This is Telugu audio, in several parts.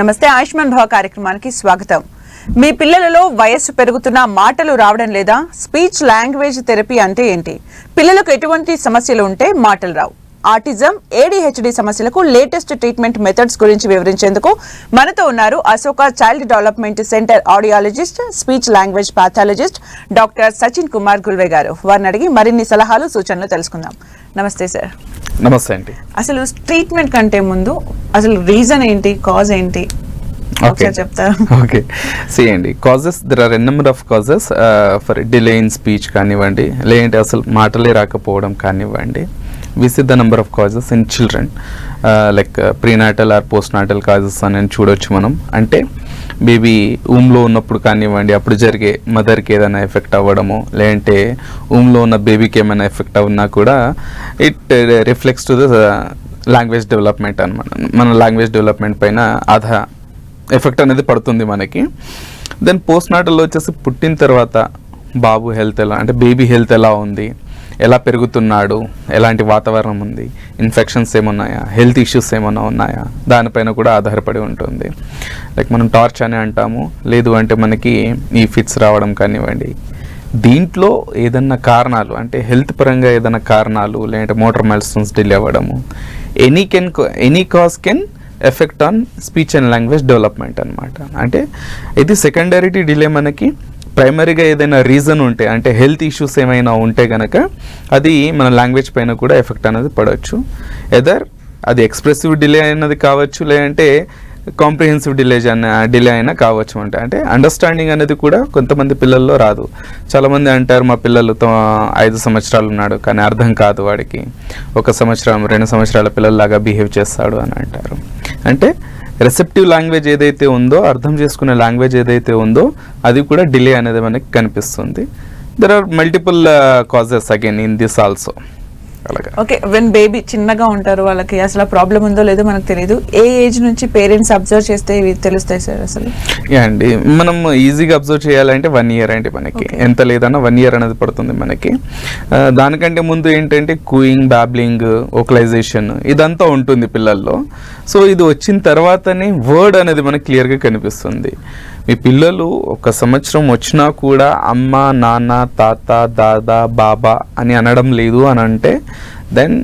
నమస్తే, ఆయుష్మాన్ భవ కార్యక్రమానికి స్వాగతం. మీ పిల్లలలో వయస్సు పెరుగుతున్న మాటలు రావడం లేదా? స్పీచ్ లాంగ్వేజ్ థెరపీ అంటే ఏంటి? పిల్లలకు ఎటువంటి సమస్యలు ఉంటే మాటలు రావు? ఆటిజం, ADHD సమస్యలకు లేటెస్ట్ ట్రీట్మెంట్ మెథడ్స్ గురించి వివరించేందుకు మనతో ఉన్నారు Ashoka child development centre audiologist, speech language pathologist doctor Sachin Kumar Gulve గారు. వారిని అడిగి మరిన్ని సలహాలు, సూచనలు తెలుసుకుందాం. నమస్తే సార్. నమస్తే అండి. అసలు ట్రీట్మెంట్ కంటే ముందు అసలు రీజన్ ఏంటి, కాజ్ ఏంటి చెప్తారా? ఓకే, అండి. Causes, there are an number of causes for delay in speech కానివ్వండి, లేదంటే అసలు మాటలే రాకపోవడం కానివ్వండి. We see the number of causes in children like prenatal or postnatal causes అని చూడొచ్చు మనం. అంటే బేబీ ఊమ్లో ఉన్నప్పుడు కానివ్వండి, అప్పుడు జరిగే మదర్కి ఏదైనా ఎఫెక్ట్ అవ్వడము, లేదంటే ఊమ్లో ఉన్న బేబీకి ఏమైనా ఎఫెక్ట్ అవున్నా కూడా it reflects to the language development అనమాట. మన లాంగ్వేజ్ డెవలప్మెంట్ పైన ఆధా ఎఫెక్ట్ అనేది పడుతుంది మనకి. దెన్ పోస్ట్నాటల్లో వచ్చేసి పుట్టిన తర్వాత బాబు హెల్త్ ఎలా, అంటే బేబీ హెల్త్ ఎలా ఉంది, ఎలా పెరుగుతున్నాడు, ఎలాంటి వాతావరణం ఉంది, ఇన్ఫెక్షన్స్ ఏమున్నాయా, హెల్త్ ఇష్యూస్ ఏమైనా ఉన్నాయా, దానిపైన కూడా ఆధారపడి ఉంటుంది. లైక్ మనం టార్చ్ అని అంటాము, లేదు అంటే మనకి ఈ ఫిట్స్ రావడం కానివ్వండి. దీంట్లో ఏదన్నా కారణాలు, అంటే హెల్త్ పరంగా ఏదైనా కారణాలు, లేదంటే మోటార్ మైల్స్టోన్స్ డిలే అవ్వడము, any cause can affect on speech and language development అనమాట. అంటే ఇది సెకండరీ డిలే. మనకి ప్రైమరీగా ఏదైనా రీజన్ ఉంటే, అంటే హెల్త్ ఇష్యూస్ ఏమైనా ఉంటే కనుక అది మన లాంగ్వేజ్ పైన కూడా ఎఫెక్ట్ అనేది పడవచ్చు. ఎదర్ అది ఎక్స్ప్రెసివ్ డిలే అయినది కావచ్చు, లేదంటే కాంప్రిహెన్సివ్ డిలే అయినా కావచ్చు. అంటే అండర్స్టాండింగ్ అనేది కూడా కొంతమంది పిల్లల్లో రాదు. చాలామంది అంటారు, మా పిల్లలు 5 సంవత్సరాలు ఉన్నాడు కానీ అర్థం కాదు వాడికి, 1 సంవత్సరం 2 సంవత్సరాల పిల్లల్లాగా బిహేవ్ చేస్తాడు అని అంటారు. అంటే రెసెప్టివ్ లాంగ్వేజ్ ఏదైతే ఉందో, అర్థం చేసుకునే లాంగ్వేజ్ ఏదైతే ఉందో, అది కూడా డిలే అనేది మనకి కనిపిస్తుంది. There are multiple causes again in this also. అలాగే ఓకే, వెన్ బేబీ చిన్నగా ఉంటారు, వాళ్ళకి అసలు ప్రాబ్లం ఉందో లేదో మనకు తెలియదు. ఏ ఏజ్ నుంచి పేరెంట్స్ అబ్జర్వ్ చేస్తే ఇవి తెలుస్తాయి సార్? అసలు అండి, మనం ఈజీగా అబ్జర్వ్ చేయాలంటే 1 ఇయర్ అండి. మనకి ఎంత లేదన్నా 1 ఇయర్ అనేది పడుతుంది మనకి. దానికంటే ముందు ఏంటంటే కూయింగ్, బ్యాబ్లింగ్, వోకలైజేషన్ ఇదంతా ఉంటుంది పిల్లల్లో. సో ఇది వచ్చిన తర్వాతనే వర్డ్ అనేది మనకి క్లియర్గా కనిపిస్తుంది. మీ పిల్లలు 1 సంవత్సరం వచ్చినా కూడా అమ్మ, నాన్న, తాత, దాదా, బాబా అని అనడం లేదు అని అంటే దెన్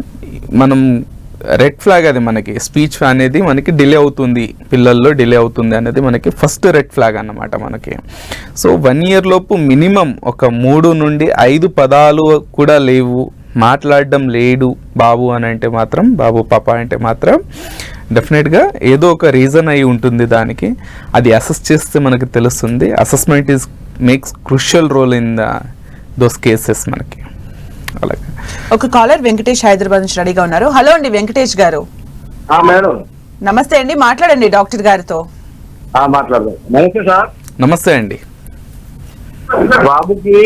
మనం రెడ్ ఫ్లాగ్. అది మనకి స్పీచ్ అనేది మనకి డిలే అవుతుంది, పిల్లల్లో డిలే అవుతుంది అనేది మనకి ఫస్ట్ రెడ్ ఫ్లాగ్ అన్నమాట మనకి. సో 1 ఇయర్ లోపు మినిమం ఒక 3 నుండి 5 పదాలు కూడా లేవు, మాట్లాడడం లేడు బాబు అని అంటే మాత్రం, బాబు పాప అంటే మాత్రం డెఫినెట్గా ఏదో ఒక రీజన్ అయి ఉంటుంది దానికి. అది అసెస్ చేస్తే మనకి తెలుస్తుంది. Assessment makes crucial role in those cases మనకి. అలాగే ఒక కాలర్ వెంకటేష్ హైదరాబాద్ నుంచి రెడీగా ఉన్నారు. హలో అండి వెంకటేష్ గారు. మేడం నమస్తే అండి, మాట్లాడండి డాక్టర్ గారితో. నమస్తే సార్. నమస్తే అండి. బాబుకి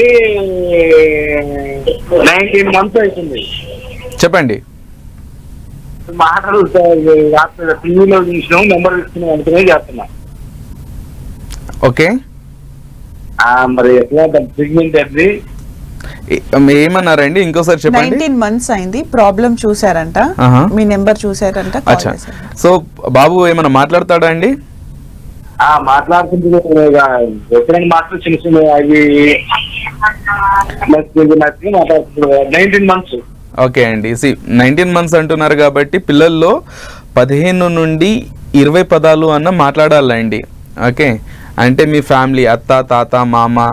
19 months అవుతుంది. చెప్పండి. మాటలు టీవీలో చూసినాం, నెంబర్ తీసుకున్నాం, అందుకనే చేస్తున్నా. ఓకే, మరి ఎట్లా ట్రీట్మెంట్ అది ఏమన్నారండి? ఇంకోసారి చెప్పండి. 19 months అయింది, ప్రాబ్లం చూసారంట, మీ నెంబర్ చూసారంట. సో బాబు ఏమన్నా మాట్లాడతాడా అండి? మాట్లాడుతుంది, ఎప్పుడైనా మాటలు చిన్న చిన్న అవి మాట్లాడుతుంది. 19 months. ఓకే అండి, 19 months అంటున్నారు కాబట్టి పిల్లల్లో 15 నుండి 20 పదాలు అన్న మాట్లాడాలండి. ఓకే, అంటే మీ ఫ్యామిలీ అత్త, తాత, మామ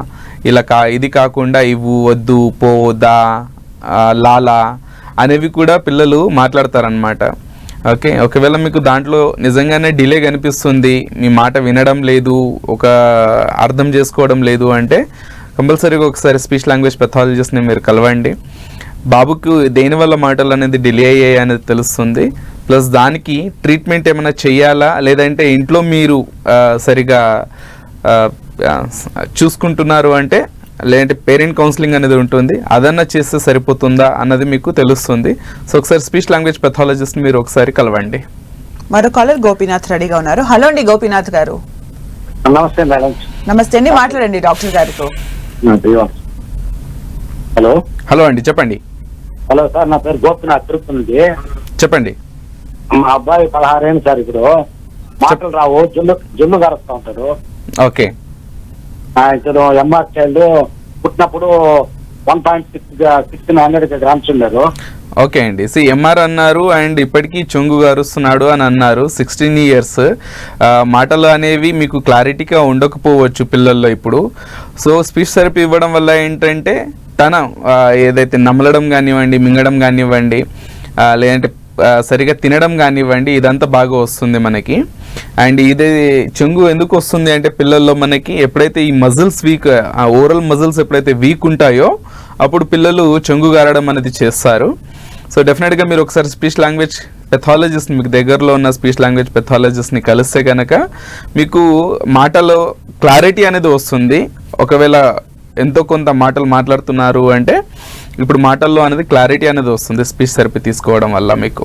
ఇలా ఇది కాకుండా ఇవ్వు, వద్దు, పో, దా, లాలా అనేవి కూడా పిల్లలు మాట్లాడతారనమాట. ఓకే, ఒకవేళ మీకు దాంట్లో నిజంగానే డిలే కనిపిస్తుంది, మీ మాట వినడం లేదు, ఒక అర్థం చేసుకోవడం లేదు అంటే కంపల్సరీగా ఒకసారి స్పీచ్ లాంగ్వేజ్ పెథాలజిస్ట్ని మీరు కలవండి. బాబుకు దేనివల్ల మాటలు అనేది డిలే అయ్యాయి అనేది తెలుస్తుంది. ప్లస్ దానికి ట్రీట్మెంట్ ఏమైనా చెయ్యాలా, లేదంటే ఇంట్లో మీరు సరిగా చూసుకుంటున్నారు అంటే, లేదంటే పేరెంట్ కౌన్సిలింగ్ అనేది ఉంటుంది, అదన్నా చేస్తే సరిపోతుందా అన్నది మీకు తెలుస్తుంది. సో ఒకసారి స్పీచ్ లాంగ్వేజ్ పెథాలజిస్ట్ మీరు ఒకసారి కలవండి. మరో కాలర్ గోపీనాథ్ రెడీగా ఉన్నారు. హలో అండి గోపీనాథ్ గారు. నమస్తే మేడం. నమస్తే అండి, మాట్లాడండి డాక్టర్ గారితో. హలో. హలో అండి, చెప్పండి. హలో సార్, నా పేరు గోపీనాథ్, తిరుపతి. చెప్పండి. మా అబ్బాయి 16 ఏళ్ళు సార్. ఇప్పుడు మాటలు రావు, జున్ను గారుస్తూ ఉంటాడు. ఓకే ఇతను ఎంఆర్ చైల్డ్ పుట్టినప్పుడు 1.6 గ్రామ్స్ ఉన్నారు. ఓకే అండి. ఎంఆర్ అన్నారు అండ్ ఇప్పటికీ చొంగు గారుస్తున్నాడు అని అన్నారు. 16 years. మాటలు అనేవి మీకు క్లారిటీగా ఉండకపోవచ్చు పిల్లల్లో ఇప్పుడు. సో స్పీచ్ థెరపీ ఇవ్వడం వల్ల ఏంటంటే తన ఏదైతే నమలడం కానివ్వండి, మింగడం కానివ్వండి, లేదంటే సరిగా తినడం కానివ్వండి, ఇదంతా బాగా వస్తుంది మనకి. అండ్ ఇదే చెంగు ఎందుకు వస్తుంది అంటే పిల్లల్లో మనకి ఎప్పుడైతే ఈ మజిల్స్ వీక్, ఓరల్ మజిల్స్ ఎప్పుడైతే వీక్ ఉంటాయో అప్పుడు పిల్లలు చెంగు గారడం అనేది చేస్తారు. సో డెఫినెట్గా మీరు ఒకసారి స్పీచ్ లాంగ్వేజ్ పెథాలజిస్ట్, మీకు దగ్గరలో ఉన్న స్పీచ్ లాంగ్వేజ్ పెథాలజిస్ట్ని కలిస్తే కనుక మీకు మాటలో క్లారిటీ అనేది వస్తుంది. ఒకవేళ ఎంతో కొంత మాటలు మాట్లాడుతున్నారు అంటే ఇప్పుడు మాటల్లో అనేది క్లారిటీ అనేది వస్తుంది స్పీచ్ థెరపీ తీసుకోవడం వల్ల మీకు.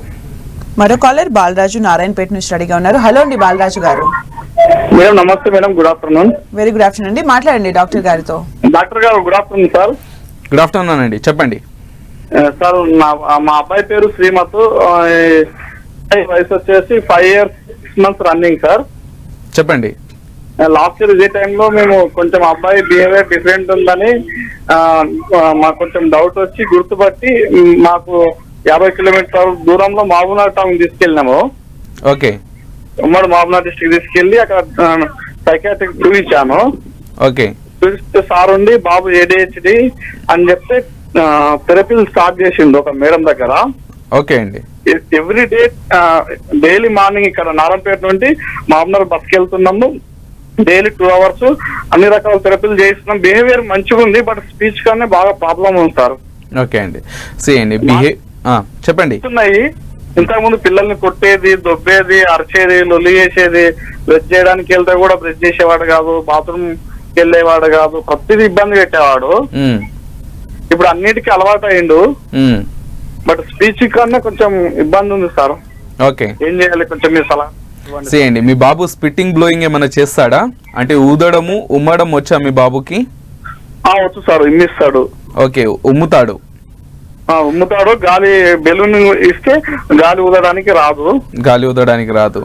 మరో కాలర్ బాలరాజు నారాయణపేట నుంచి రెడీగా ఉన్నారు. హలో అండి బాలరాజు గారు. మేడం నమస్తే madam, good afternoon. Very good afternoon అండి, మాట్లాడండి డాక్టర్ గారితో. డాక్టర్ గారు good afternoon sir. Good afternoon అండి, చెప్పండి. సార్ మా అబ్బాయి పేరు శ్రీమత్, వయసు వచ్చేసి 5 years 6 months రన్నింగ్ సార్. చెప్పండి. లాస్ట్ ఇయర్ ఇదే టైంలో మేము కొంచెం అబ్బాయి బిహేవియర్ డిఫరెంట్ ఉందని మాకు కొంచెం డౌట్ వచ్చి గుర్తుపట్టి మాకు 50 kilometers దూరంలో మహబూబ్నగర్ టౌన్ తీసుకెళ్ళినాము. ఓకే. ఉమ్మడి మహబూబ్నగర్ డిస్ట్రిక్ట్ తీసుకెళ్లి అక్కడ సైకాట్రిక్ చూపించాము. ఓకే. చూపిస్తే సార్ ఉండి బాబు ADHD అని చెప్తే థెరపీలు స్టార్ట్ చేసిండు ఒక మేడం దగ్గర. ఓకే అండి. ఎవ్రీ డే డైలీ మార్నింగ్ ఇక్కడ నారాయణపేట నుండి మహబూబ్నగర్ బస్కి వెళ్తున్నాము. డైలీ 2 hours అన్ని రకాల థెరపీలు చేస్తున్నాం. బిహేవియర్ మంచిగా ఉంది, బట్ స్పీచ్ కన్నా బాగా ప్రాబ్లం ఉంది సార్. ఓకే అండి. అండి చెప్పండి. ఉన్నాయి ఇంతకు ముందు పిల్లల్ని కొట్టేది, దొబ్బేది, అరిచేది, లొల్లి చేసేది, బ్రష్ చేయడానికి వెళ్తే కూడా బ్రష్ చేసేవాడు కాదు, బాత్రూమ్ వెళ్ళేవాడు కాదు, ప్రతిదీ ఇబ్బంది పెట్టేవాడు. ఇప్పుడు అన్నిటికీ అలవాటు అయ్యిండు, బట్ స్పీచ్ కన్నా కొంచెం ఇబ్బంది ఉంది సార్. ఓకే. ఏం చేయాలి కొంచెం మీ సలహా అండి. మీ బాబు స్పిట్టింగ్ బ్లోయింగ్ ఏమైనా చేస్తాడా? అంటే ఊదడము ఉమ్మడం వచ్చా మీ బాబుకి? వచ్చు సార్, ఇమ్మిస్తాడు. ఓకే, ఉమ్ముతాడు. ఉమ్ముతాడు. గాలి బెలూన్ ఇస్తే గాలి ఊదడానికి రాదు. గాలి ఊదడానికి రాదు.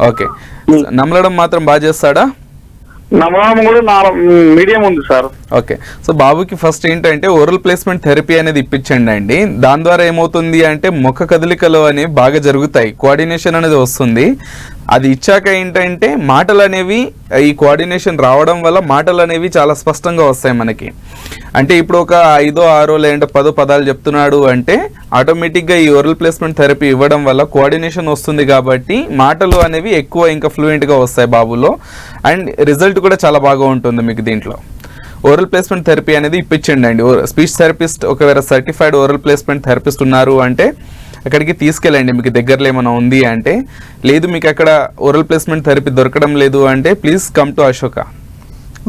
ఓకే. నమలడం మాత్రం బాగా చేస్తాడా? నమలడం కూడా మీడియం ఉంది సార్. ఓకే. సో బాబుకి ఫస్ట్ ఏంటంటే ఓరల్ ప్లేస్మెంట్ థెరపీ అనేది ఇప్పించండి అండి. దాని ద్వారా ఏమవుతుంది అంటే ముఖ కదలికలు అనేవి బాగా జరుగుతాయి, కోఆర్డినేషన్ అనేది వస్తుంది. అది ఇచ్చాక ఏంటంటే మాటలు అనేవి, ఈ కోఆర్డినేషన్ రావడం వల్ల మాటలు అనేవి చాలా స్పష్టంగా వస్తాయి మనకి. అంటే ఇప్పుడు ఒక 5, 6 లేదంటే 10 పదాలు చెప్తున్నాడు అంటే ఆటోమేటిక్గా ఈ ఓరల్ ప్లేస్మెంట్ థెరపీ ఇవ్వడం వల్ల కోఆర్డినేషన్ వస్తుంది కాబట్టి మాటలు అనేవి ఎక్కువ ఇంకా ఫ్లూయెంట్గా వస్తాయి బాబులో. అండ్ రిజల్ట్ కూడా చాలా బాగా ఉంటుంది మీకు దీంట్లో. ఓరల్ ప్లేస్మెంట్ థెరపీ అనేది ఇప్పించండి అండి. స్పీచ్ థెరపిస్ట్ ఒకవేళ సర్టిఫైడ్ ఓరల్ ప్లేస్మెంట్ థెరపిస్ట్ ఉన్నారు అంటే అక్కడికి తీసుకెళ్ళండి. మీకు దగ్గరలో ఏమైనా ఉంది అంటే. లేదు మీకు అక్కడ ఓరల్ ప్లేస్మెంట్ థెరపీ దొరకడం లేదు అంటే ప్లీజ్ కమ్ టు అశోక.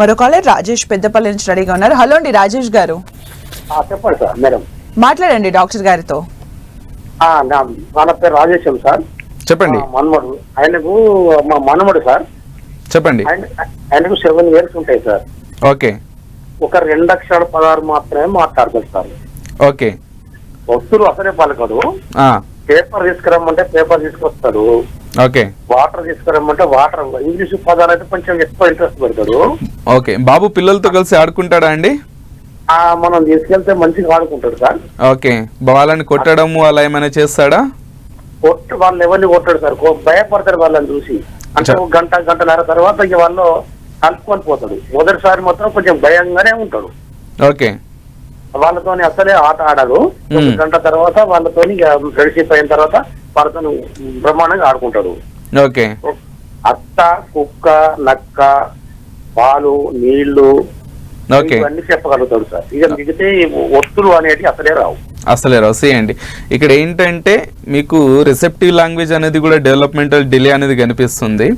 మరో కాలర్ రాజేష్ పెద్దపల్లి నుంచి రెడీగా ఉన్నారు. హలో అండి రాజేష్ గారు. చెప్పండి సార్. మేడం మాట్లాడండి డాక్టర్ గారితో. మన పేరు రాజేశం సార్. చెప్పండి. మనమడు ఆయనకు మా మనమడు సార్. చెప్పండి. ఆయనకు 7 years ఉంటాయి సార్. ఓకే. ఒక 2 అక్షరాల పదాలు మాత్రమే మాట్లాడతారు సార్. ఓకే. వస్తువులు అసలే పలకడు. పేపర్ తీసుకురమ్మంటే పేపర్ తీసుకొస్తాడు. ఓకే. వాటర్ తీసుకురమ్మంటే వాటర్. ఇంగ్లీష్ పదాలు అయితే కొంచెం ఎక్కువ ఇంట్రెస్ట్ పెడతాడు. ఓకే. బాబు పిల్లలతో కలిసి ఆడుకుంటాడా అండి? మనం తీసుకెళ్తే మంచిగా ఆడుకుంటాడు సార్. ఓకే. వాళ్ళని కొట్టడము అలా ఏమైనా చేస్తాడా? వాళ్ళు ఎవరిని కొట్టాడు సార్, భయపడతారు వాళ్ళని చూసి. అంటే ఒక గంటన్నర తర్వాత ఇక వాళ్ళు కలుపుకొని పోతాడు. మొదటిసారి మాత్రం కొంచెం భయంగానే ఉంటాడు. ఓకే. వాళ్ళతోని అసలే ఆట ఆడదు. ఒక గంట తర్వాత వాళ్ళతోని ఫ్రెండ్షిప్ అయిన తర్వాత వాళ్ళతో బ్రహ్మాండంగా ఆడుకుంటాడు. ఓకే. అత్త, కుక్క, నక్క, పాలు, నీళ్లు ఇవన్నీ చెప్పగలుగుతాడు సార్. ఇక మిగితే వస్తువులు అనేవి అసలే రావు. అండి. ఇక్కడ ఏంటంటే మీకు రిసెప్టివ్ లాంగ్వేజ్ అనేది కూడా డెవలప్మెంటల్ డిలే అనేది కనిపిస్తుంది.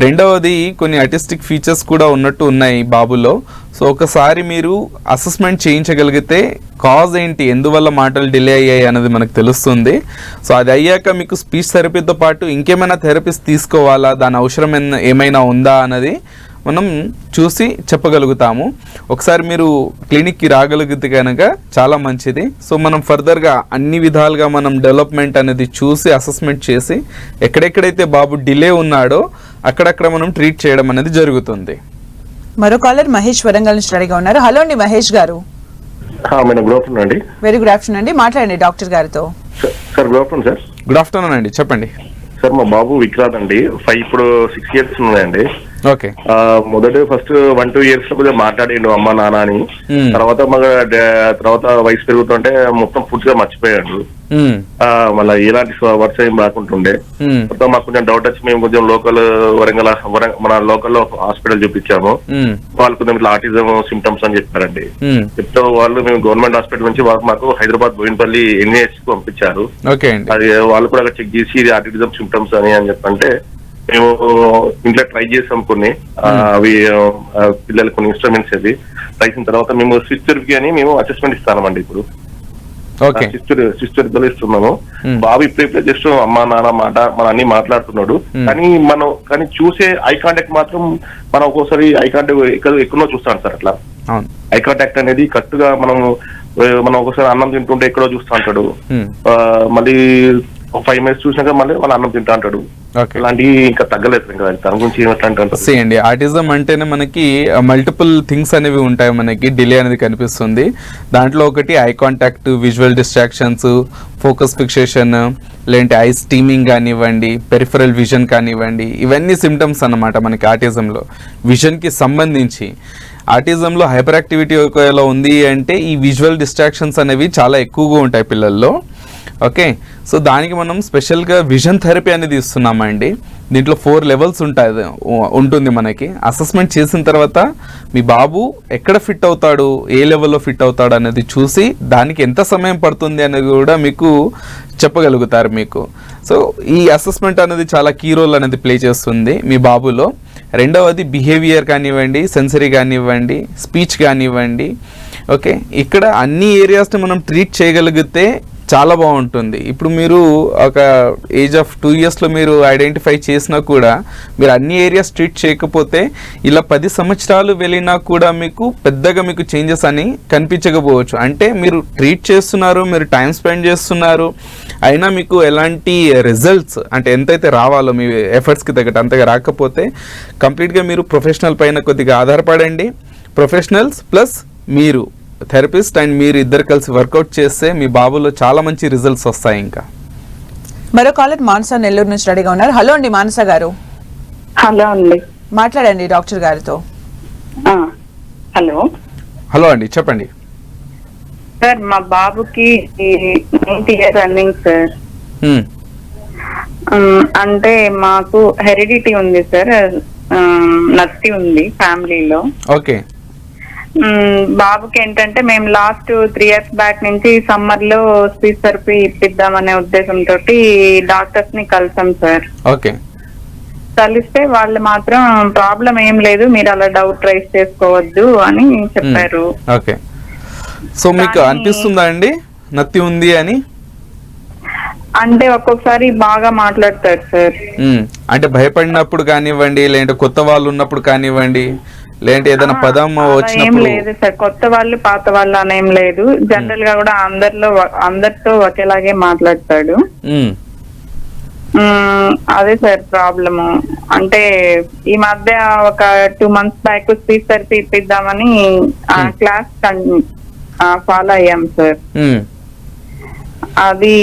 రెండవది కొన్ని ఆర్టిస్టిక్ ఫీచర్స్ కూడా ఉన్నట్టు ఉన్నాయి బాబులో. సో ఒకసారి మీరు అసెస్మెంట్ చేయించగలిగితే కాజ్ ఏంటి, ఎందువల్ల మాటలు డిలే అయ్యాయి అనేది మనకు తెలుస్తుంది. సో అది అయ్యాక మీకు స్పీచ్ థెరపీతో పాటు ఇంకేమైనా థెరపీస్ తీసుకోవాలా, దాని అవసరం ఏమైనా ఉందా అన్నది మనం చూసి చెప్పగలుగుతాము. ఒకసారి మీరు క్లినిక్కి రాగలిగితే కనుక చాలా మంచిది. సో మనం ఫర్దర్గా అన్ని విధాలుగా మనం డెవలప్మెంట్ అనేది చూసి అసెస్మెంట్ చేసి ఎక్కడెక్కడైతే బాబు డిలే ఉన్నాడో అక్కడక్కడ మనం ట్రీట్ చేయడం అనేది జరుగుతుంది. మరో కాలర్ మహేష్ వరంగల్ నుంచి రెడీగా ఉన్నారు. హలో అండి మహేష్ గారు. మేడం గుడ్ ఆఫ్టర్నూన్ అండి. వెరీ గుడ్ ఆఫ్టర్నూన్ అండి, మాట్లాడండి డాక్టర్ గారితో. Sir good afternoon sir. Good afternoon అండి, చెప్పండి. సార్ మా బాబు విక్రాంత్ అండి, ఇప్పుడు 6 years ఉన్నాయండి. ఓకే. ఫస్ట్ 1-2 years లో కొద్దిగా మాట్లాడిండు అమ్మ నాన్న అని. తర్వాత వయసు పెరుగుతుంటే మొత్తం పూర్తిగా మర్చిపోయాడు. మళ్ళీ ఎలాంటి వర్క్స్ ఏం రాకుంటుండే. మొత్తం మాకు కొంచెం డౌట్ వచ్చి మేము కొంచెం వరంగల్ మన లోకల్లో హాస్పిటల్ చూపించాము. వాళ్ళు కొంచెం ఇట్లా ఆటిజం సిమ్టమ్స్ అని చెప్పారండి. చెప్తే వాళ్ళు మేము గవర్నమెంట్ హాస్పిటల్ నుంచి మాకు హైదరాబాద్ బోయినపల్లి NIH కి పంపించారు. అది వాళ్ళు కూడా చెక్ చేసి ఇది ఆటిజం సిమ్టమ్స్ అని చెప్పంటే మేము ఇంట్లో ట్రై చేసాం కొన్ని అవి పిల్లలు కొన్ని ఇన్స్ట్రుమెంట్స్ అది ట్రై చేసిన తర్వాత మేము స్విచ్ థెరపీ అని మేము అసెస్మెంట్ ఇస్తామండి. ఇప్పుడు స్విచ్ థెరపీలో ఇస్తున్నాము. బాబు ఇప్పుడు జస్ట్ అమ్మ నాన్న మాట మన అన్ని మాట్లాడుతున్నాడు. కానీ చూసే ఐ కాంటాక్ట్ మాత్రం మనం ఒక్కోసారి ఐ కాంటాక్ట్ ఎక్కడో చూస్తాం సార్. అట్లా ఐ కాంటాక్ట్ అనేది కరెక్ట్ గా మనం ఒకసారి అన్నం తింటుంటే ఎక్కడో చూస్తూ ఉంటాడు. మళ్ళీ 5 minutes చూసినాక మళ్ళీ వాళ్ళ అన్నం తింటా అంటాడు. అలాంటి ఇంకా తగ్గలేదు ఇంకా దాని గురించి అండి. ఆటిజం అంటేనే మనకి మల్టిపుల్ థింగ్స్ అనేవి ఉంటాయి, మనకి డిలే అనేది కనిపిస్తుంది. దాంట్లో ఒకటి eye contact, visual distractions, focus fixation, లేదంటే ఐ స్టీమింగ్ కానివ్వండి, పెరిఫరల్ విజన్ కానివ్వండి, ఇవన్నీ సిమ్టమ్స్ అన్నమాట మనకి ఆటిజంలో. విజన్కి సంబంధించి ఆటిజంలో హైపర్ యాక్టివిటీ ఒకవేళ ఉంది అంటే ఈ విజువల్ డిస్ట్రాక్షన్స్ అనేవి చాలా ఎక్కువగా ఉంటాయి పిల్లల్లో. ఓకే, సో దానికి మనం స్పెషల్గా విజన్ థెరపీ అనేది ఇస్తున్నామండి. దీంట్లో 4 levels ఉంటుంది మనకి. అసెస్మెంట్ చేసిన తర్వాత మీ బాబు ఎక్కడ ఫిట్ అవుతాడు, ఏ లెవెల్లో ఫిట్ అవుతాడు అనేది చూసి దానికి ఎంత సమయం పడుతుంది అనేది కూడా మీకు చెప్పగలుగుతారు మీకు. సో ఈ అసెస్మెంట్ అనేది చాలా కీ రోల్ అనేది ప్లే చేస్తుంది మీ బాబులో. రెండవది బిహేవియర్ కానివ్వండి, సెన్సరీ కానివ్వండి, స్పీచ్ కానివ్వండి. ఓకే, ఇక్కడ అన్ని ఏరియాస్ని మనం ట్రీట్ చేయగలిగితే చాలా బాగుంటుంది. ఇప్పుడు మీరు ఒక ఏజ్ ఆఫ్ 2 yearsలో మీరు ఐడెంటిఫై చేసినా కూడా మీరు అన్ని ఏరియాస్ ట్రీట్ చేయకపోతే ఇలా 10 సంవత్సరాలు వెళ్ళినా కూడా మీకు పెద్దగా మీకు చేంజెస్ అని కనిపించకపోవచ్చు. అంటే మీరు ట్రీట్ చేస్తున్నారు, మీరు టైం స్పెండ్ చేస్తున్నారు, అయినా మీకు ఎలాంటి రిజల్ట్స్ అంటే ఎంతైతే రావాలో మీ ఎఫర్ట్స్కి తగ్గట్టు అంతగా రాకపోతే కంప్లీట్గా మీరు ప్రొఫెషనల్ పైన కొద్దిగా ఆధారపడండి. ప్రొఫెషనల్స్ ప్లస్ మీరు థెరపిస్ట్ అండ్ మీరు ఇద్దరు కలిసి వర్కౌట్ చేస్తే మీ బాబులో చాలా మంచి రిజల్ట్స్ వస్తాయి. ఇంకా మరో కాలర్ మానస నెల్లూరు నుంచి రెడీగా ఉన్నారు. హలో అండి మానస గారు. హలో అండి, మాట్లాడండి డాక్టర్ గారితో. హలో హలో అండి, చెప్పండి. సార్ మా బాబుకి 9th year రన్నింగ్ సార్. అంటే మాకు హెరిడిటీ ఉంది సార్, నత్తి ఉంది ఫ్యామిలీలో. ఓకే. బాబుకి ఏంటంటే మేము లాస్ట్ 3 years బ్యాక్ నుంచి సమ్మర్ లో స్పీచ్ థెరపీ ఇప్పిద్దామనే ఉద్దేశంతో డాక్టర్స్ ని కలిసాం సార్. ఓకే. కలిస్తే వాళ్ళు మాత్రం ప్రాబ్లం ఏం లేదు, మీరు అలా డౌట్ రైజ్ చేసుకోవద్దు అని చెప్పారు. ఓకే, సో మీకు అనిపిస్తుందా అండి నత్తి ఉంది అని? అంటే ఒక్కొక్కసారి బాగా మాట్లాడతారు సార్. అంటే భయపడినప్పుడు కానివ్వండి, లేదంటే కొత్త వాళ్ళు ఉన్నప్పుడు కానివ్వండి, లేదంటే ఏదైనా పదం వచ్చినప్పుడు? లేదు సార్, కొత్త వాళ్ళు పాత వాళ్ళు అనేం లేదు. జనరల్ గా కూడా అందరితో ఒకేలాగే మాట్లాడతాడు. అదే సార్ ప్రాబ్లము. అంటే ఈ మధ్య ఒక 2 months బ్యాక్ స్పీచ్ థెరపీ ఇప్పిద్దామని క్లాస్ ఫాలో అయ్యాం సార్. అది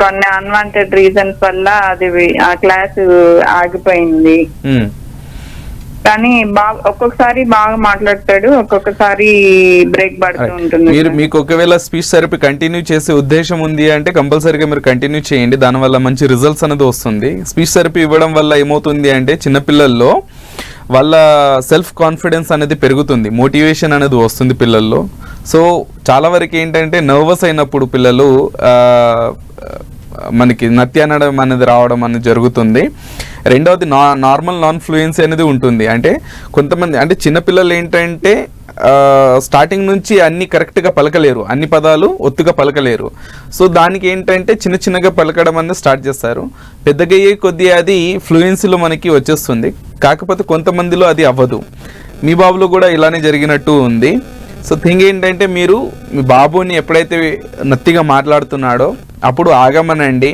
కొన్ని అన్వాంటెడ్ రీజన్స్ వల్ల అది ఆ క్లాస్ ఆగిపోయింది. కానీ ఒక్కొక్కసారి బాగా మాట్లాడతాడు, ఒక్కొక్కసారి బ్రేక్ పడుతూ ఉంటుంది. మీకు ఒకవేళ స్పీచ్ థెరపీ కంటిన్యూ చేసే ఉద్దేశం ఉంది అంటే కంపల్సరీగా మీరు కంటిన్యూ చేయండి. దానివల్ల మంచి రిజల్ట్స్ అనేది వస్తుంది. స్పీచ్ థెరపీ ఇవ్వడం వల్ల ఏమవుతుంది అంటే చిన్నపిల్లల్లో వాళ్ళ సెల్ఫ్ కాన్ఫిడెన్స్ అనేది పెరుగుతుంది, మోటివేషన్ అనేది వస్తుంది పిల్లల్లో. సో చాలా వరకు ఏంటంటే నర్వస్ అయినప్పుడు పిల్లలు మనకి నత్తి అనడం అనేది రావడం అనేది జరుగుతుంది. రెండవది నార్మల్ నాన్ ఫ్లూయెన్సీ అనేది ఉంటుంది. అంటే కొంతమంది అంటే చిన్నపిల్లలు ఏంటంటే స్టార్టింగ్ నుంచి అన్ని కరెక్ట్గా పలకలేరు, అన్ని పదాలు ఒత్తుగా పలకలేరు. సో దానికి ఏంటంటే చిన్న చిన్నగా పలకడం అనేది స్టార్ట్ చేస్తారు. పెద్దగా అయ్యే కొద్దీ అది ఫ్లూయెన్సీలో మనకి వచ్చేస్తుంది. కాకపోతే కొంతమందిలో అది అవ్వదు. మీ బాబులో కూడా ఇలానే జరిగినట్టు ఉంది. సో థింగ్ ఏంటంటే మీరు మీ బాబుని ఎప్పుడైతే నత్తిగా మాట్లాడుతున్నాడో అప్పుడు ఆగమనండి,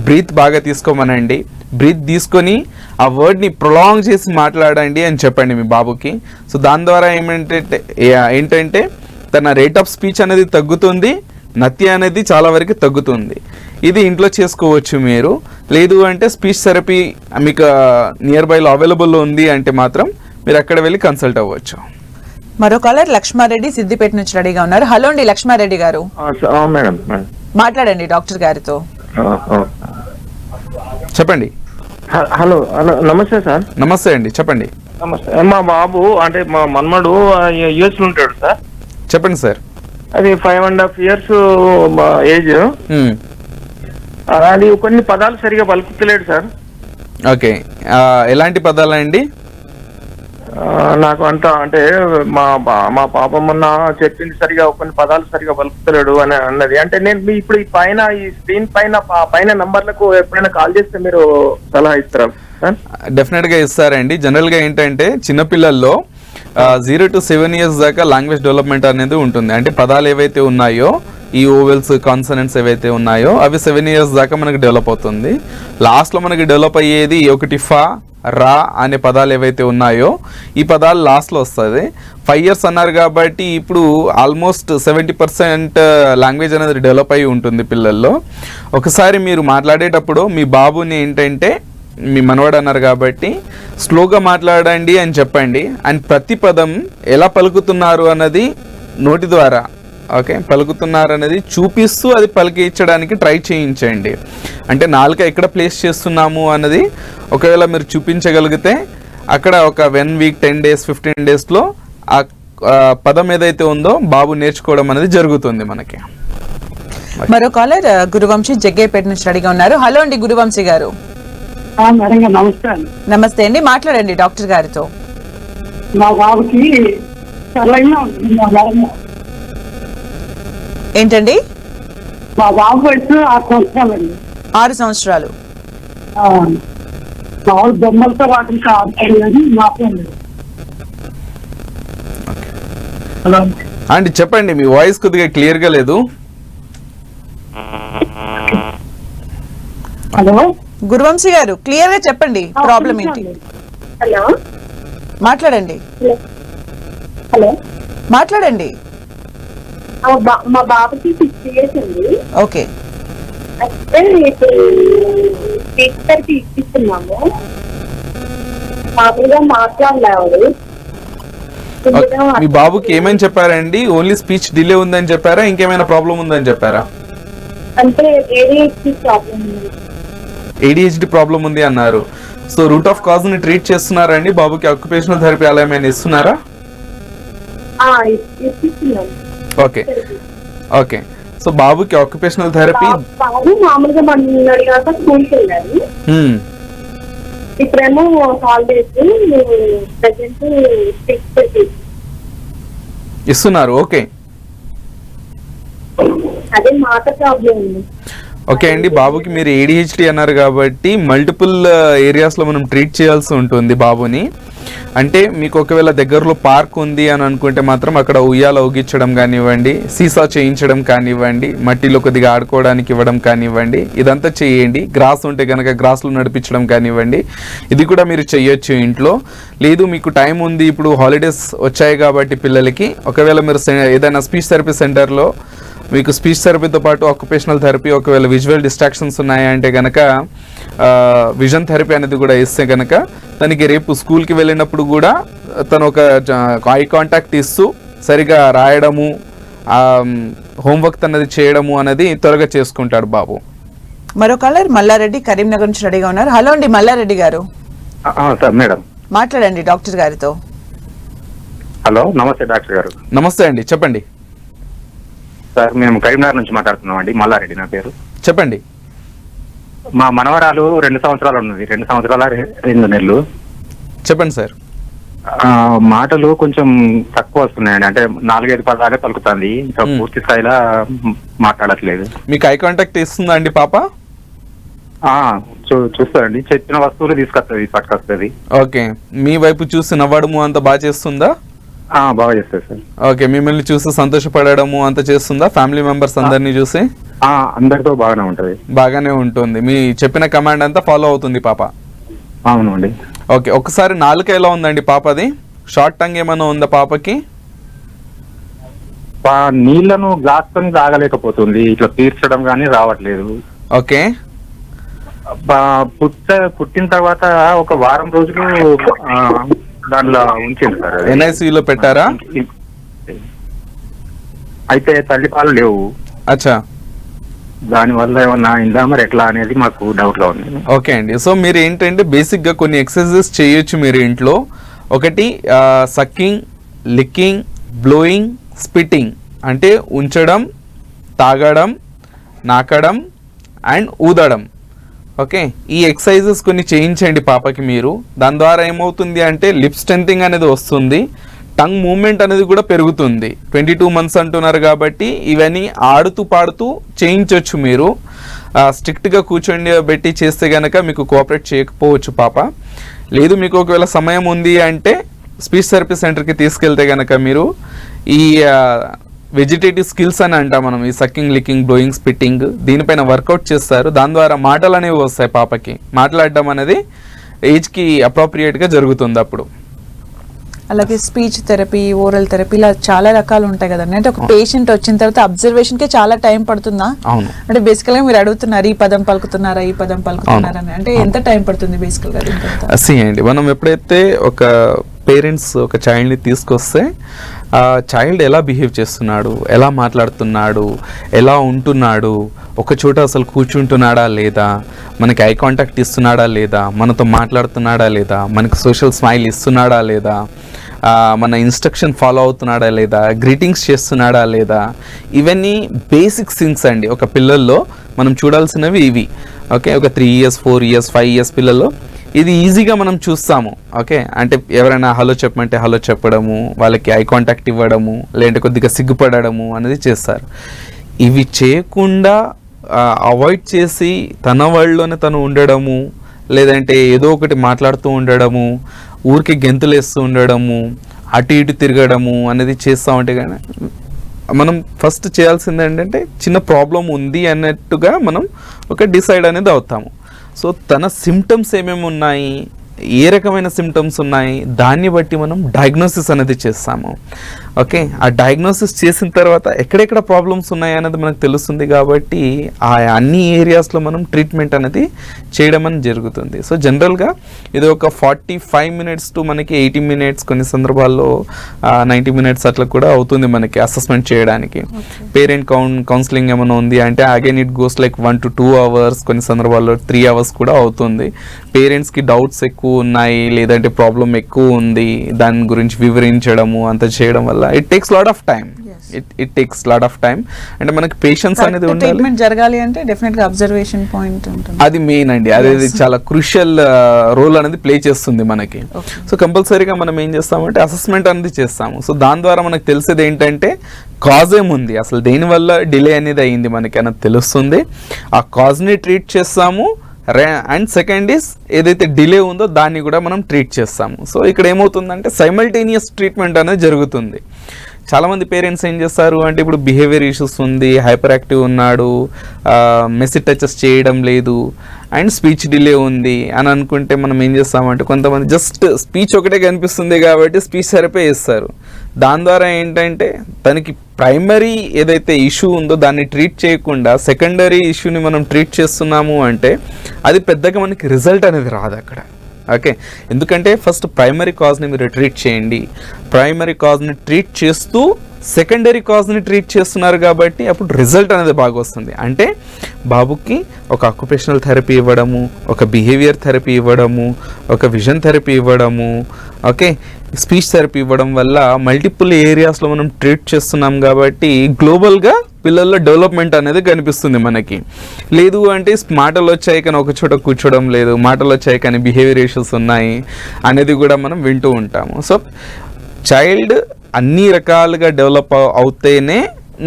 బ్రీత్ బాగా తీసుకోమనండి, బ్రీత్ తీసుకొని ఆ వర్డ్ని ప్రొలాంగ్ చేసి మాట్లాడండి అని చెప్పండి మీ బాబుకి. సో దాని ద్వారా ఏంటంటే తన రేట్ ఆఫ్ స్పీచ్ అనేది తగ్గుతుంది, నత్తి అనేది చాలా వరకు తగ్గుతుంది. ఇది ఇంట్లో చేసుకోవచ్చు మీరు. లేదు అంటే స్పీచ్ థెరపీ మీకు నియర్ బైలో అవైలబుల్లో ఉంది అంటే మాత్రం మీరు అక్కడ వెళ్ళి కన్సల్ట్ అవ్వచ్చు. మరో కాలర్ లక్ష్మారెడ్డి సిద్దిపేట నుంచి రెడీగా ఉన్నారు. హలో అండి లక్ష్మారెడ్డి గారు, మేడం మాట్లాడండి డాక్టర్ గారితో. చెప్పండి. హలో హలో నమస్తే సార్. నమస్తే అండి, చెప్పండి. నమస్తే. మా బాబు అంటే మా మన్మడు యుఎస్ లో ఉంటాడు సార్. చెప్పండి సార్. అది 5.5 years ఏజ్. అది కొన్ని పదాలు సరిగా పలుకుతలేడు సార్. ఓకే, ఎలాంటి పదాలండి? నాకు అంత అంటే మా పాప మొన్న చెప్పింది సరిగా కొన్ని పదాలు సరిగా పలుకుతలేడు అని అన్నది. అంటే నేను ఇప్పుడు ఈ స్క్రీన్ పైన నంబర్లకు ఎప్పుడైనా కాల్ చేస్తే మీరు సలహా ఇస్తారా సార్? డెఫినెట్ గా ఇస్తారండి. జనరల్ గా ఏంటంటే చిన్నపిల్లల్లో 0 to 7 years దాకా లాంగ్వేజ్ డెవలప్మెంట్ అనేది ఉంటుంది. అంటే పదాలు ఏవైతే ఉన్నాయో, ఈ ఓవెల్స్ కాన్సనెంట్స్ ఏవైతే ఉన్నాయో అవి 7 years దాకా మనకి డెవలప్ అవుతుంది. లాస్ట్లో మనకి డెవలప్ అయ్యేది ఒకటి ఫా, రా అనే పదాలు ఏవైతే ఉన్నాయో ఈ పదాలు లాస్ట్లో వస్తుంది. 5 years అన్నారు కాబట్టి ఇప్పుడు ఆల్మోస్ట్ 70% లాంగ్వేజ్ అనేది డెవలప్ అయి ఉంటుంది పిల్లల్లో. ఒకసారి మీరు మాట్లాడేటప్పుడు మీ బాబుని ఏంటంటే, మీ మనవాడు అన్నారు కాబట్టి స్లోగా మాట్లాడండి అని చెప్పండి. అండ్ ప్రతి పదం ఎలా పలుకుతున్నారు అన్నది నోటి ద్వారా పలుకుతున్నారు అనేది చూపిస్తూ అది పలికించడానికి ట్రై చేయించండి. అంటే నాలుక ఎక్కడ ప్లేస్ చేస్తున్నాము అన్నది ఒకవేళ మీరు చూపించగలిగితే అక్కడ ఒక 1 week 10 days 15 daysలో ఆ పదం ఏదైతే ఉందో బాబు నేర్చుకోవడం అనేది జరుగుతుంది మనకి. మరో కాలర్ గురువంశీ జగ్గేపేట నుంచి రెడీగా ఉన్నారు. హలో అండి గురువంశీ గారు. నమస్తే అండి. నమస్తే అండి, మాట్లాడండి డాక్టర్ గారితో. మా బాబుకి ఏంటండి? మా బాబు వయసు 6 సంవత్సరాలండి. 6 సంవత్సరాలు. మామూలు బొమ్మలతో వాటికి ఆడతాడు కానీ మాత్రం లేదు. హలో అండి, చెప్పండి. మీ వాయిస్ కొద్దిగా క్లియర్గా లేదు. హలో గురువంశీ గారు, క్లియర్ గా చెప్పండి ప్రాబ్లం ఏంటి. హలో మాట్లాడండి. హలో మాట్లాడండి. మా బాబుకి 6 years అండి. ఓకే, అయితే టీచర్కి ఇప్పిస్తున్నాము. మామూలుగా మాట్లాడలేవాడు. మీ బాబుకి ఏమని చెప్పారండి? ఓన్లీ స్పీచ్ డిలే ఉందని చెప్పారా, ఇంకేమైనా ప్రాబ్లం ఉందని చెప్పారా? అంటే ADHD ప్రాబ్లం ఉంది. ADHD ప్రాబ్లం ఉంది అన్నారు. సో రూట్ ఆఫ్ కాజ్ ని ట్రీట్ చేస్తున్నారా అండి? బాబుకి ఆక్యుపేషనల్ థెరపీ అలా ఏమైనా ఇస్తున్నారా? ఇప్పిస్తున్నాము. Okay okay. సో బాబుకి ఆక్యుపేషనల్ థెరపీ బాబు మామూలుగా మొన్నటిదాకా స్కూల్కి వెళ్ళారు. ఇప్పుడేమో హాలిడేస్ ప్రెసెంట్ ఇస్తున్నారు. ఓకే, అదే మాట ప్రాబ్లం ఉంది. ఓకే అండి. బాబుకి మీరు ADHD అన్నారు కాబట్టి మల్టిపుల్ ఏరియాస్లో మనం ట్రీట్ చేయాల్సి ఉంటుంది బాబుని. అంటే మీకు ఒకవేళ దగ్గరలో పార్క్ ఉంది అని అనుకుంటే మాత్రం అక్కడ ఉయ్యాల ఊగించడం కానివ్వండి, సీసా చేయించడం కానివ్వండి, మట్టిలో కొద్దిగా ఆడుకోవడానికి ఇవ్వడం కానివ్వండి, ఇదంతా చేయండి. గ్రాస్ ఉంటే కనుక గ్రాస్లో నడిపించడం కానివ్వండి, ఇది కూడా మీరు చేయొచ్చు ఇంట్లో. లేదు మీకు టైం ఉంది, ఇప్పుడు హాలిడేస్ వచ్చాయి కాబట్టి పిల్లలకి, ఒకవేళ మీరు ఏదైనా స్పీచ్ థెరపీ సెంటర్లో మీకు స్పీచ్ థెరపీతో పాటు ఆక్యుపేషనల్ థెరపీ, ఒకవేళ విజువల్ డిస్ట్రాక్షన్స్ ఉన్నాయంటే కనుక విజన్ థెరపీ అనేది కూడా ఇస్తే కనుక తనకి రేపు స్కూల్కి వెళ్ళినప్పుడు కూడా తను ఒక ఐ కాంటాక్ట్ ఇస్తూ సరిగా రాయడము, హోంవర్క్ అన్నది చేయడము అనేది త్వరగా చేసుకుంటాడు బాబు. మరో కాలర్ మల్లారెడ్డి కరీంనగర్ నుంచి రెడీగా ఉన్నారు. హలో అండి మల్లారెడ్డి గారు. సార్ మేడం, మాట్లాడండి డాక్టర్ గారితో. హలో నమస్తే డాక్టర్ గారు. నమస్తే అండి, చెప్పండి. సార్ మేము కరీంనగర్ నుంచి మాట్లాడుతున్నాం అండి. మల్లారెడ్డి నా పేరు. చెప్పండి. మా మనవరాలు 2 సంవత్సరాలు ఉన్నది. 2 సంవత్సరాల 2 నెలలు. చెప్పండి సార్. మాటలు కొంచెం తక్కువ వస్తున్నాయండి. అంటే 4-5 పదాలే పలుకుతుంది, ఇంకా పూర్తి స్థాయిలో మాట్లాడట్లేదు. మీకు ఐ కాంటాక్ట్ ఇస్తుందా అండి పాప? చూస్తారండి, చెప్పిన వస్తువులు పట్టుకొస్తుంది. ఓకే, మీ వైపు చూసి నవ్వడము అంత బాగా చేస్తుందా? బాగా చేస్తారు సార్. ఓకే, మిమ్మల్ని చూసి సంతోషపడము అంత చేస్తుందా? ఫ్యామిలీ మెంబర్స్ అందరినీ చూసి? అందరితో బాగానే ఉంటది. బాగానే ఉంటుంది. మీ చెప్పిన కమాండ్ అంతా ఫాలో అవుతుంది పాప? అవునండి. ఓకే, ఒకసారి నాలుక ఎలా ఉందండి పాపది? షార్ట్ టంగ్ ఏమైనా ఉందా పాపకి? నీళ్లను గ్లాస్ తో తాగలేకపోతుంది, ఇట్లా తీర్చడం కానీ రావట్లేదు. ఓకే. పుట్టిన తర్వాత ఒక వారం రోజులు దాంట్లో ఉంచింది సార్. ఎన్ఐసిలో పెట్టారా? అయితే తల్లిపాలు లేవు. అచ్చా. దాని వల్ల ఏమన్నా అయిందా మరి ఎట్లా అనేది మాకు డౌట్ లో ఉంది. ఓకే అండి, సో మీరు ఏంటంటే బేసిక్ గా కొన్ని ఎక్సర్సైజెస్ చేయొచ్చు మీరు ఇంట్లో. ఒకటి సక్కింగ్, లిక్కింగ్, బ్లోయింగ్, స్పిట్టింగ్ అంటే ఉంచడం, తాగడం, నాకడం అండ్ ఊదడం. ఓకే, ఈ ఎక్సర్సైజెస్ కొన్ని చేయించండి పాపకి మీరు. దాని ద్వారా ఏమవుతుంది అంటే లిప్ స్ట్రెంథింగ్ అనేది వస్తుంది, టంగ్ మూమెంట్ అనేది కూడా పెరుగుతుంది. 22 months అంటున్నారు కాబట్టి ఇవన్నీ ఆడుతూ పాడుతూ చేయించవచ్చు మీరు. స్ట్రిక్ట్గా కూర్చొని పెట్టి చేస్తే కనుక మీకు కోఆపరేట్ చేయకపోవచ్చు పాప. లేదు మీకు ఒకవేళ సమయం ఉంది అంటే స్పీచ్ థెరపీ సెంటర్కి తీసుకెళ్తే కనుక మీరు ఈ వెజిటేటివ్ స్కిల్స్ అని అంటాం మనం, ఈ సక్కింగ్, లిక్కింగ్, బ్లోయింగ్, స్పిట్టింగ్, దీనిపైన వర్కౌట్ చేస్తారు. దాని ద్వారా మాటలు అనేవి వస్తాయి పాపకి. మాట్లాడడం అనేది ఏజ్కి అప్రోప్రియేట్గా జరుగుతుంది అప్పుడు. అలాగే స్పీచ్ థెరపీ, ఓరల్ థెరపీ ఇలా చాలా రకాలు ఉంటాయి కదండి. అంటే ఒక పేషెంట్ వచ్చిన తర్వాత అబ్జర్వేషన్ కి చాలా టైం పడుతుందా? అవును. అంటే బేసికల్ గా మీరు అడుగుతున్నారు ఈ పదం పలుకుతున్నారా, ఈ పదం పలుకుతున్నారా అని, అంటే ఎంత టైం పడుతుంది బేసికల్ గా? అండి, మనం ఎప్పుడైతే ఒక పేరెంట్స్ ఒక చైల్డ్ని తీసుకొస్తే ఆ చైల్డ్ ఎలా బిహేవ్ చేస్తున్నాడు, ఎలా మాట్లాడుతున్నాడు, ఎలా ఉంటున్నాడు, ఒక చోట అసలు కూర్చుంటున్నాడా లేదా, మనకి ఐ కాంటాక్ట్ ఇస్తున్నాడా లేదా, మనతో మాట్లాడుతున్నాడా లేదా, మనకి సోషల్ స్మైల్ ఇస్తున్నాడా లేదా, మన ఇన్స్ట్రక్షన్ ఫాలో అవుతున్నాడా లేదా, గ్రీటింగ్స్ చేస్తున్నాడా లేదా, ఇవన్నీ బేసిక్ థింగ్స్ అండి ఒక పిల్లల్లో మనం చూడాల్సినవి ఇవి. ఓకే, ఒక 3 years 4 years 5 years పిల్లల్లో ఇది ఈజీగా మనం చూస్తాము. ఓకే, అంటే ఎవరైనా హలో చెప్పమంటే హలో చెప్పడము, వాళ్ళకి ఐ కాంటాక్ట్ ఇవ్వడము, లేదంటే కొద్దిగా సిగ్గుపడము అనేది చేస్తారు. ఇవి చేయకుండా అవాయిడ్ చేసి తన వాళ్ళలోనే తను ఉండడము, లేదంటే ఏదో ఒకటి మాట్లాడుతూ ఉండడము, ఊరికి గెంతులేస్తూ ఉండడము, అటు ఇటు తిరగడము అనేది చేస్తామంటే కానీ మనం ఫస్ట్ చేయాల్సింది ఏంటంటే చిన్న ప్రాబ్లం ఉంది అన్నట్టుగా మనం ఒక డిసైడ్ అనేది అవుతాము. సో తన సిమ్టమ్స్ ఏమేమి ఉన్నాయి, ఏ రకమైన సిమ్టమ్స్ ఉన్నాయి, దాన్ని బట్టి మనం డయాగ్నోసిస్ అనేది చేస్తాము. ఓకే, ఆ డయాగ్నోసిస్ చేసిన తర్వాత ఎక్కడెక్కడ ప్రాబ్లమ్స్ ఉన్నాయి అనేది మనకు తెలుస్తుంది కాబట్టి ఆ అన్ని ఏరియాస్లో మనం ట్రీట్మెంట్ అనేది చేయడం అనేది జరుగుతుంది. సో జనరల్గా ఇది ఒక 45 minutes to మనకి 80 minutes, కొన్ని సందర్భాల్లో 90 minutes అట్లా కూడా అవుతుంది మనకి అసెస్మెంట్ చేయడానికి. పేరెంట్ కౌన్సిలింగ్ ఏమైనా ఉంది అంటే again it goes like 1 to 2 hours, కొన్ని సందర్భాల్లో 3 hours కూడా అవుతుంది. పేరెంట్స్కి డౌట్స్ ఎక్కువ ఉన్నాయి, లేదంటే ప్రాబ్లం ఎక్కువ ఉంది, దాని గురించి వివరించడము అంత చేయడం వల్ల it takes lot of time. It takes lot of time. అంటే మనకి పేషెన్స్ అనేది ఉండాలి. ట్రీట్మెంట్ జరగాలి అంటే డెఫినెట్ గా అబ్జర్వేషన్ పాయింట్ ఉంటుంది, అది మెయిన్ అండి. అది చాలా క్రూషియల్ రోల్ అనేది ప్లే చేస్తుంది మనకి. సో కంపల్సరీగా మనం ఏం చేస్తామంటే అసెస్మెంట్ అనేది చేస్తాము. సో దాని ద్వారా మనకు తెలిసేది ఏంటంటే కాజ్ ఏముంది, అసలు దేనివల్ల డిలే అనేది అయ్యింది మనకి అనేది తెలుస్తుంది. ఆ కాజ్ని ట్రీట్ చేస్తాము. అండ్ సెకండ్ ఈస్ ఏదైతే డిలే ఉందో దాన్ని కూడా మనం ట్రీట్ చేస్తాము. సో ఇక్కడ ఏమవుతుందంటే సైమల్టేనియస్ ట్రీట్మెంట్ అనేది జరుగుతుంది. చాలామంది పేరెంట్స్ ఏం చేస్తారు అంటే ఇప్పుడు బిహేవియర్ ఇష్యూస్ ఉంది, హైపర్ యాక్టివ్ ఉన్నాడు, మెస్సేజ్ టచెస్ చేయడం లేదు అండ్ స్పీచ్ డిలే ఉంది అని అనుకుంటే మనం ఏం చేస్తామంటే కొంతమంది జస్ట్ స్పీచ్ ఒకటే కనిపిస్తుంది కాబట్టి స్పీచ్ థెరపీ చేస్తారు. దాని ద్వారా ఏంటంటే తనకి ప్రైమరీ ఏదైతే ఇష్యూ ఉందో దాన్ని ట్రీట్ చేయకుండా సెకండరీ ఇష్యూని మనం ట్రీట్ చేస్తున్నాము అంటే అది పెద్దగా మనకి రిజల్ట్ అనేది రాదు అక్కడ. ఓకే, ఎందుకంటే ఫస్ట్ ప్రైమరీ కాజ్ని మీరు ట్రీట్ చేయండి. ప్రైమరీ కాజ్ని ట్రీట్ చేస్తూ సెకండరీ కాజ్ని ట్రీట్ చేస్తున్నారు కాబట్టి అప్పుడు రిజల్ట్ అనేది బాగా వస్తుంది. అంటే బాబుకి ఒక ఆక్యుపేషనల్ థెరపీ ఇవ్వడము, ఒక బిహేవియర్ థెరపీ ఇవ్వడము, ఒక విజన్ థెరపీ ఇవ్వడము, ఓకే స్పీచ్ థెరపీ ఇవ్వడం వల్ల మల్టిపుల్ ఏరియాస్లో మనం ట్రీట్ చేస్తున్నాం కాబట్టి గ్లోబల్గా పిల్లల్లో డెవలప్మెంట్ అనేది కనిపిస్తుంది మనకి. లేదు అంటే మాటలు వచ్చాయి కానీ ఒక చోట కూర్చోవడం లేదు, మాటలు వచ్చాయి కానీ బిహేవియర్ ఇష్యూస్ ఉన్నాయి అనేది కూడా మనం వింటూ ఉంటాము. సో చైల్డ్ అన్ని రకాలుగా డెవలప్ అవుతేనే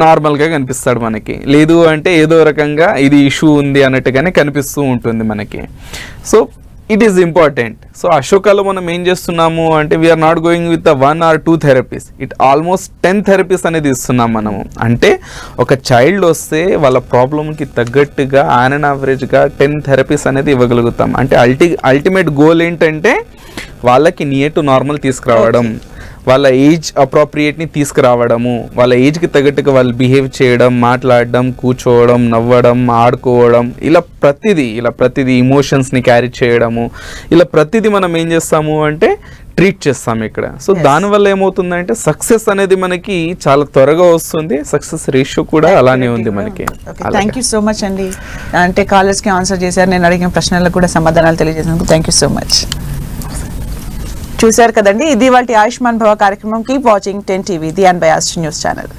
నార్మల్గా కనిపిస్తాడు మనకి. లేదు అంటే ఏదో రకంగా ఇది ఇష్యూ ఉంది అన్నట్టుగానే కనిపిస్తూ ఉంటుంది మనకి. So it is important. So అశోకాలో మనం ఏం చేస్తున్నాము అంటే we're not going with 1 or 2 therapies, it almost 10 therapies అనేది ఇస్తున్నాం మనము. అంటే ఒక చైల్డ్ వస్తే వాళ్ళ ప్రాబ్లమ్కి తగ్గట్టుగా ఆన్ అండ్ యావరేజ్గా 10 థెరపీస్ అనేది ఇవ్వగలుగుతాం. అంటే అల్టిమేట్ గోల్ ఏంటంటే వాళ్ళకి నియర్ టు నార్మల్ తీసుకురావడం, వాళ్ళ ఏజ్ అప్రోప్రియేట్ని తీసుకురావడము, వాళ్ళ ఏజ్కి తగ్గట్టుగా వాళ్ళు బిహేవ్ చేయడం, మాట్లాడడం, కూర్చోవడం, నవ్వడం, ఆడుకోవడం, ఇలా ప్రతిదీ ఇమోషన్స్ని క్యారీ చేయడము, ఇలా ప్రతిదీ మనం ఏం చేస్తాము అంటే ట్రీట్ చేస్తాం ఇక్కడ. సో దానివల్ల ఏమవుతుందంటే సక్సెస్ అనేది మనకి చాలా త్వరగా వస్తుంది, సక్సెస్ రేషియో కూడా అలానే ఉంది మనకి. థ్యాంక్ యూ సో మచ్ అండి. అంటే కాలర్స్కి ఆన్సర్ చేశారు, నేను అడిగిన ప్రశ్నలకు కూడా సమాధానాలు తెలియజేసినందుకు థ్యాంక్ యూ సో మచ్. చూశారు కదండి, ఇది వాళ్ళ ఆయుష్మాన్ భవ కార్యక్రమం. Keep watching 10 TV, the unbiased news channel.